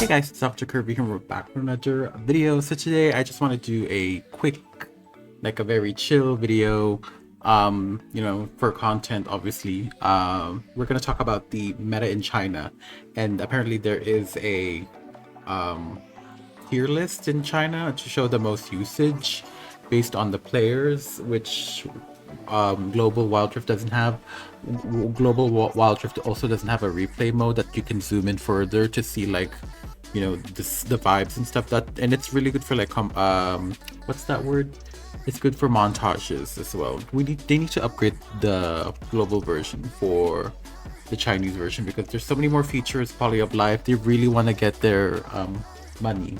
Hey guys, it's Dr. Kirby here. We're back with another video. So today I just want to do a quick, like a very chill video, for content, obviously. We're going to talk about the meta in China. And apparently there is a tier list in China to show the most usage based on the players, which Global Wildrift doesn't have. Global Wildrift also doesn't have a replay mode that you can zoom in further to see the vibes and stuff, and it's really good for what's that word? It's good for montages as well. They need to upgrade the global version for the Chinese version because there's so many more features, quality of life. They really want to get their money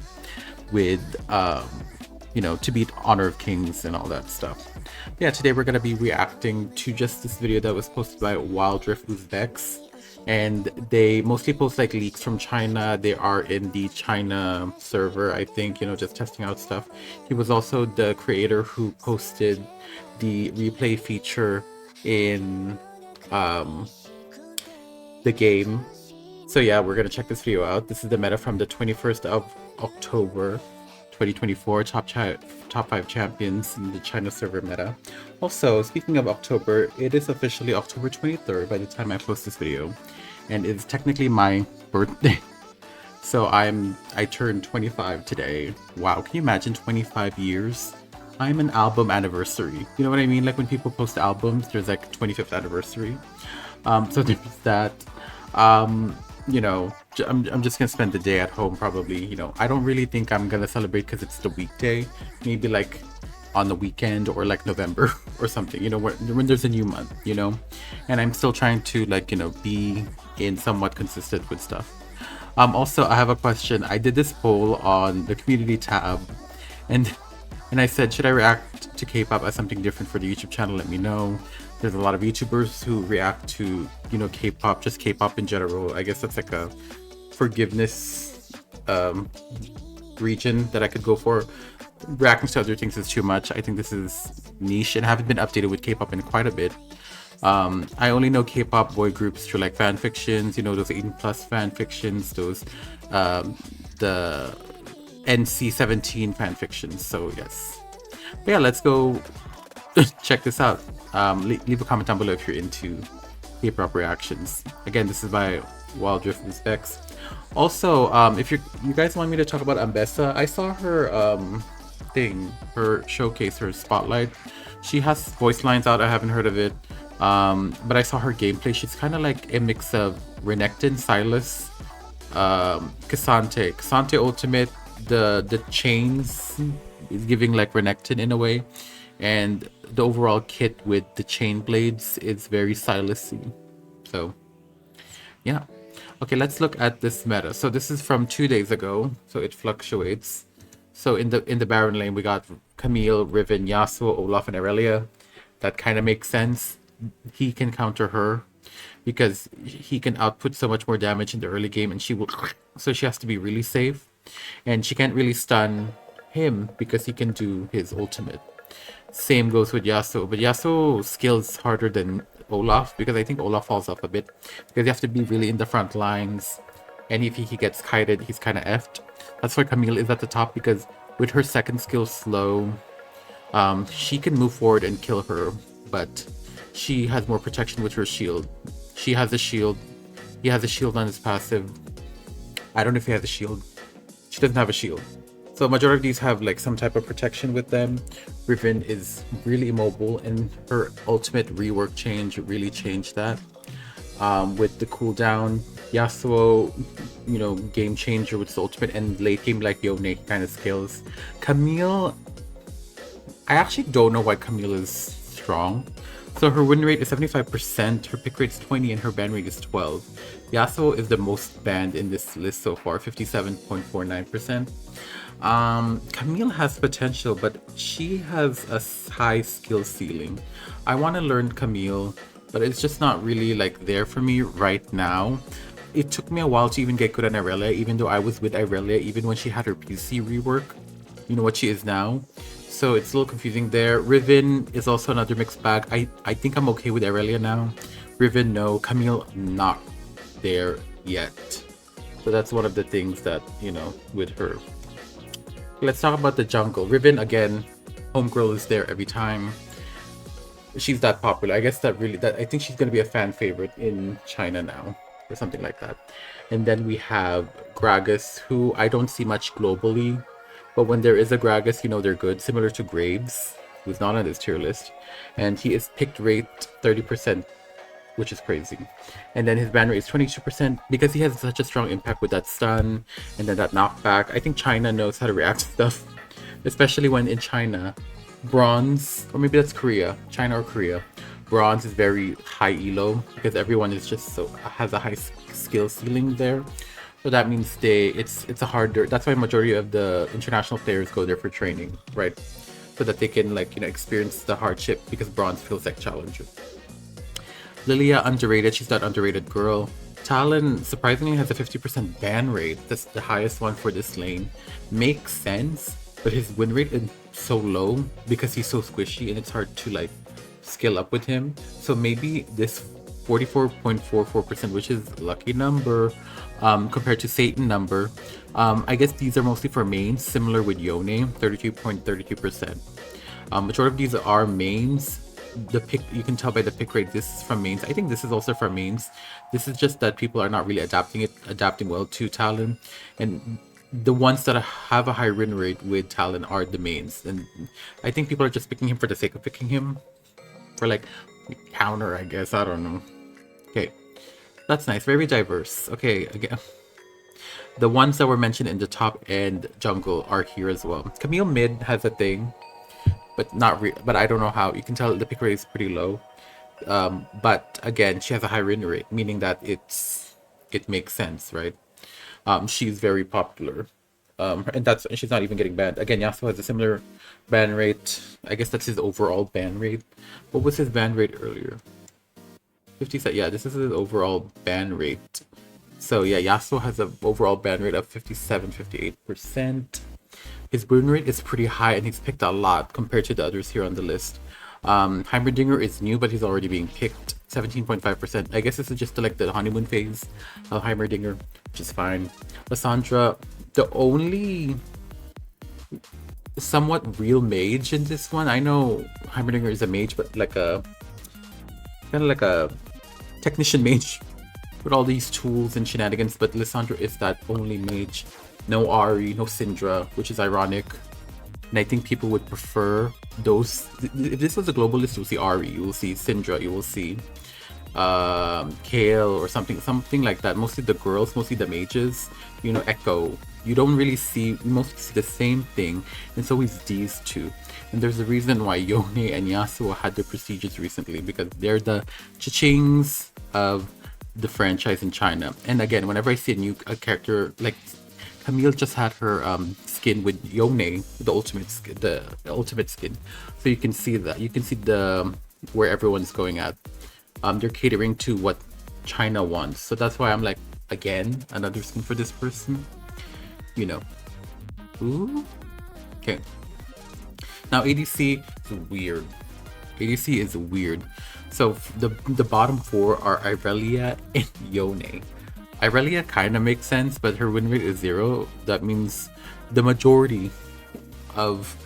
with to beat Honor of Kings and all that stuff. Yeah, today we're gonna be reacting to just this video that was posted by wildrift Uzbeks, and they mostly post like leaks from China. They are in the China server, I think, just testing out stuff. He was also the creator who posted the replay feature in the game. So yeah, we're gonna check this video out. This is the meta from the 21st of October 2024, top 5 champions in the China server meta. Also, speaking of October, it is officially October 23rd by the time I post this video, and it's technically my birthday. So I turned 25 today. Wow, can you imagine 25 years? I'm an album anniversary. You know what I mean? Like when people post albums, there's like 25th anniversary. So there's that. I'm just gonna spend the day at home probably. I don't really think I'm gonna celebrate because it's the weekday. Maybe like on the weekend or like November or something, when there's a new month, and I'm still trying to be in somewhat consistent with stuff. Also, I have a question. I did this poll on the community tab, and I said, should I react to K-pop as something different for the YouTube channel? Let me know. There's a lot of YouTubers who react to, K-pop, just K-pop in general. I guess that's like a forgiveness region that I could go for. Reacting to other things is too much. I think this is niche and haven't been updated with K-pop in quite a bit. I only know K-pop boy groups through like fan fictions, those 18+ fan fictions, those the NC-17 fan fictions. So yes. But yeah, let's go check this out. Leave a comment down below if you're into K-pop reactions. Again, this is by wildrift Uzbeks. Also, if you guys want me to talk about Ambessa, I saw her her showcase, her spotlight. She has voice lines out. I haven't heard of it, but I saw her gameplay. She's kind of like a mix of Renekton, Silas, Cassante Ultimate. The chains is giving like Renekton in a way, and the overall kit with the chain blades is very Silas-y. So yeah, okay, let's look at this meta. So this is from 2 days ago, so it fluctuates. So in the Baron lane we got Camille, Riven, Yasuo, Olaf, and Aurelia. That kind of makes sense. He can counter her because he can output so much more damage in the early game, and so she has to be really safe, and she can't really stun him because he can do his ultimate. Same goes with Yasuo, but Yasuo skills harder than Olaf because I think Olaf falls off a bit because you have to be really in the front lines, and if he gets kited, he's kind of effed. That's why Camille is at the top, because with her second skill slow, she can move forward and kill her, but she has more protection with her shield. She has a shield. He has a shield on his passive. I don't know if he has a shield. She doesn't have a shield. So majority of these have like some type of protection with them. Riven is really immobile, and her ultimate rework change really changed that. With the cooldown, Yasuo, game changer with the ultimate, and late game like Yone kind of skills. Camille, I actually don't know why Camille is strong. So her win rate is 75%, her pick rate is 20, and her ban rate is 12. Yasuo is the most banned in this list so far, 57.49%. Camille has potential, but she has a high skill ceiling. I want to learn Camille, but it's just not really like there for me right now. It took me a while to even get good at Aurelia, even though I was with Aurelia even when she had her PC rework, what she is now. So it's a little confusing there. Riven is also another mixed bag. I think I'm okay with Aurelia now. Riven, no. Camille, not there yet. So that's one of the things that, with her. Let's talk about the jungle. Riven again, homegirl is there every time. She's that popular. I guess that I think she's gonna be a fan favorite in China now, or something like that. And then we have Gragas, who I don't see much globally, but when there is a Gragas, they're good, similar to Graves, who's not on this tier list. And he is picked rate 30%, which is crazy. And then his ban rate is 22% because he has such a strong impact with that stun and then that knockback. I think China knows how to react to stuff, especially when in China, bronze, or maybe that's Korea, China or Korea, bronze is very high elo because everyone is just has a high skill ceiling there. So that means it's a harder. That's why majority of the international players go there for training, right? So that they can experience the hardship because bronze feels like challenger. Lilia underrated. She's that underrated girl. Talon surprisingly has a 50% ban rate. That's the highest one for this lane. Makes sense, but his win rate is so low because he's so squishy and it's hard to skill up with him. So maybe this 44.44%, which is lucky number, compared to Satan number. I guess these are mostly for mains, similar with Yone, 32.32%. Majority of these are mains. The pick, you can tell by the pick rate, this is from mains. I think this is also from mains. This is just that people are not really adapting well to Talon, and the ones that have a high win rate with Talon are the mains. And I think people are just picking him for the sake of picking him, for counter, I guess. I don't know. Okay, that's nice. Very diverse. Okay, again, the ones that were mentioned in the top end jungle are here as well. Camille mid has a thing, but but I don't know how. You can tell the pick rate is pretty low. But again, she has a high win rate, meaning that it makes sense, right? She's very popular. And she's not even getting banned. Again, Yasuo has a similar ban rate. I guess that's his overall ban rate. What was his ban rate earlier? 50. Yeah, this is his overall ban rate. So yeah, Yasuo has an overall ban rate of 57, 58%. His win rate is pretty high and he's picked a lot compared to the others here on the list. Heimerdinger is new, but he's already being picked. 17.5%. I guess this is just the honeymoon phase of Heimerdinger, which is fine. Lissandra, the only somewhat real mage in this one. I know Heimerdinger is a mage, but kind of like a technician mage with all these tools and shenanigans. But Lissandra is that only mage. No Ari, no Syndra, which is ironic. And I think people would prefer those. If this was a global list, you'll see Ari, you will see Syndra, you will see Kale or something like that. Mostly the girls, mostly the mages. Echo. You don't really see, mostly see the same thing, and so is these two. And there's a reason why Yone and Yasuo had their prestigious recently, because they're the cha-chings of the franchise in China. And again, whenever I see a character like Camille just had her skin with Yone, the ultimate skin. So you can see that. You can see where everyone's going at. They're catering to what China wants. So that's why I'm like, again, another skin for this person. Ooh. Okay. Now ADC is weird. ADC is weird. So the bottom four are Irelia and Yone. Irelia kind of makes sense, but her win rate is 0. That means the majority of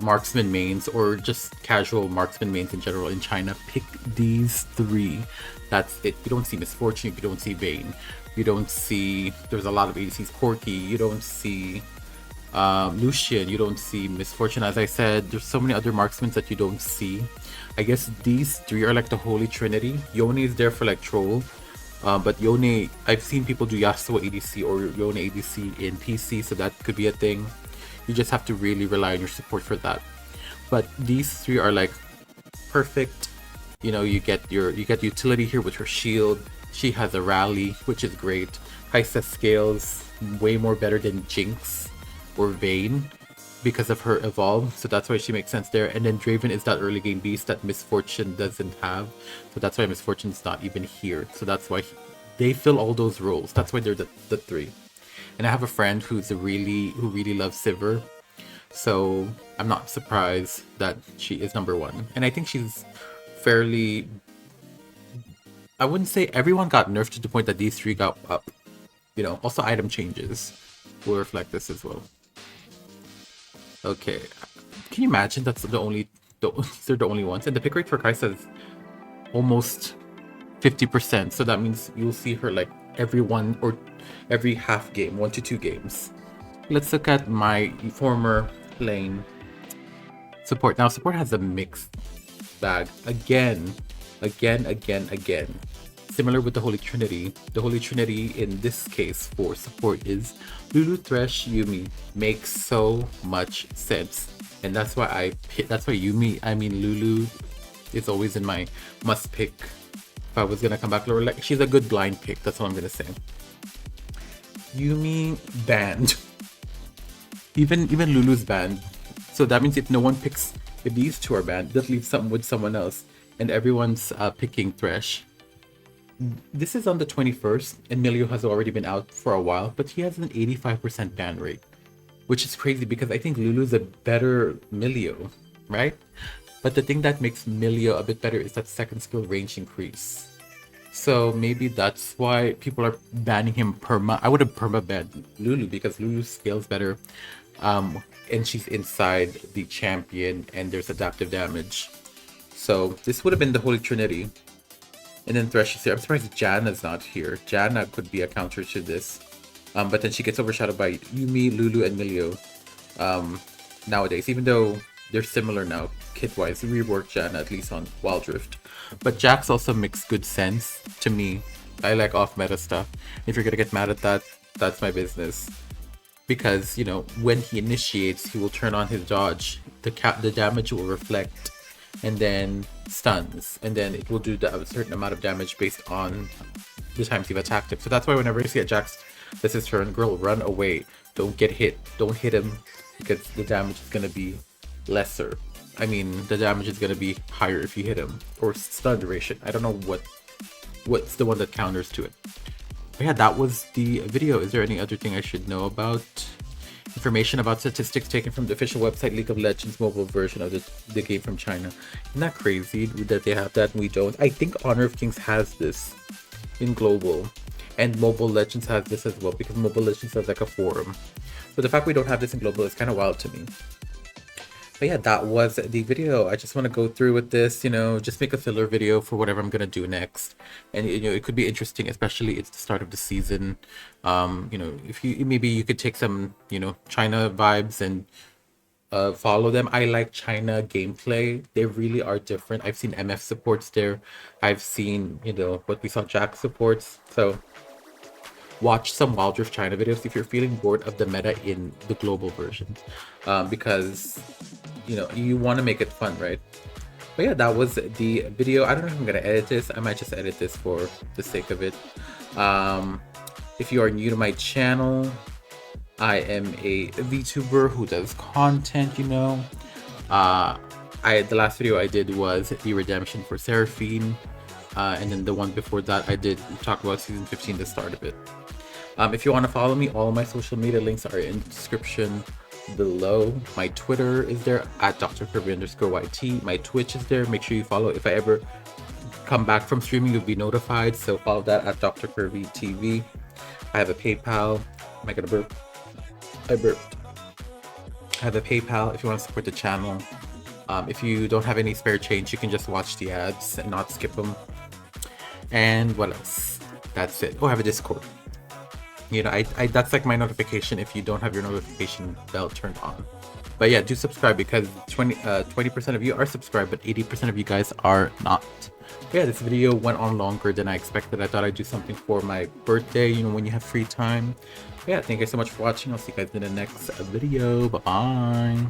marksman mains, or just casual marksman mains in general in China, pick these 3. That's it. You don't see Misfortune, you don't see Vayne, you don't see, there's a lot of ADCs, Corki, you don't see Lucian, you don't see Misfortune. As I said, there's so many other marksmen that you don't see. I guess these 3 are like the holy trinity. Yone is there for troll. But Yone, I've seen people do Yasuo ADC or Yone ADC in PC, so that could be a thing. You just have to really rely on your support for that. But these 3 are perfect. You get utility here with her shield. She has a rally, which is great. Kaisa scales way more better than Jinx or Vayne because of her evolve, so that's why she makes sense there. And then Draven is that early game beast that Misfortune doesn't have, so that's why Misfortune's not even here. So that's why they fill all those roles. That's why they're the 3. And I have a friend who really loves Sivir, so I'm not surprised that she is number 1. And I think she's fairly, I wouldn't say everyone got nerfed to the point that these 3 got up. Also item changes will reflect this as well. Okay, can you imagine these are the only ones, and the pick rate for Kaisa is almost 50%. So that means you'll see her like every half game, 1 to 2 games. Let's look at my former lane support. Now support has a mixed bag again. Similar with the Holy Trinity. The Holy Trinity in this case for support is Lulu, Thresh, Yumi. Makes so much sense. And that's why Lulu is always in my must pick. If I was gonna come back lower, like she's a good blind pick, that's all I'm gonna say. Yumi banned. Even Lulu's banned. So that means if these two are banned, that leaves something with someone else. And everyone's picking Thresh. This is on the 21st, and Milio has already been out for a while, but he has an 85% ban rate, which is crazy because I think Lulu's a better Milio, right? But the thing that makes Milio a bit better is that second skill range increase. So maybe that's why people are banning him perma. I would have perma banned Lulu because Lulu scales better, and she's inside the champion, and there's adaptive damage. So this would have been the Holy Trinity. And then Thresh is here. I'm surprised Janna's not here. Janna could be a counter to this. But then she gets overshadowed by Yumi, Lulu, and Milio nowadays. Even though they're similar now, kit-wise. Rework Janna, at least on wildrift. But Jax also makes good sense to me. I like off-meta stuff. If you're gonna get mad at that, that's my business. Because, when he initiates, he will turn on his dodge. The damage will reflect. And then stuns, and then it will do a certain amount of damage based on the times you've attacked him. So that's why whenever you see a Jax, this is turn, girl, run away. Don't get hit. Don't hit him because the damage is gonna be lesser. I mean, the damage is gonna be higher if you hit him. Or stun duration. I don't know what's the one that counters to it. But yeah, that was the video. Is there any other thing I should know about? Information about statistics taken from the official website League of Legends mobile version of the game from China. Isn't that crazy that they have that and we don't? I think Honor of Kings has this in global, and Mobile Legends has this as well because Mobile Legends has like a forum. So the fact we don't have this in global is kind of wild to me. But yeah, that was the video. I just want to go through with this, just make a filler video for whatever I'm gonna do next. And it could be interesting, especially it's the start of the season. If you could take some, China vibes and follow them. I like China gameplay. They really are different. I've seen MF supports there. I've seen, what we saw Jack supports. So watch some wildrift China videos if you're feeling bored of the meta in the global version, because you want to make it fun, right? But yeah, that was the video. I don't know if I'm gonna edit this. I might just edit this for the sake of it. If you are new to my channel, I am a VTuber who does content. The last video I did was the redemption for Seraphine, and then the one before that I did talk about season 15, the start of it. If you want to follow me, all my social media links are in the description below. My Twitter is there at drkirby_YT. My Twitch is there. Make sure you follow. If I ever come back from streaming, you'll be notified. So follow that at drkirbytv. I have a PayPal. Am I gonna burp? I burped. I have a PayPal if you want to support the channel. If you don't have any spare change, you can just watch the ads and not skip them. And what else? That's it. Oh, I have a Discord. That's like my notification if you don't have your notification bell turned on. But yeah, do subscribe because 20% of you are subscribed, but 80% of you guys are not. But yeah, this video went on longer than I expected. I thought I'd do something for my birthday, when you have free time. But yeah, thank you so much for watching. I'll see you guys in the next video. Bye-bye.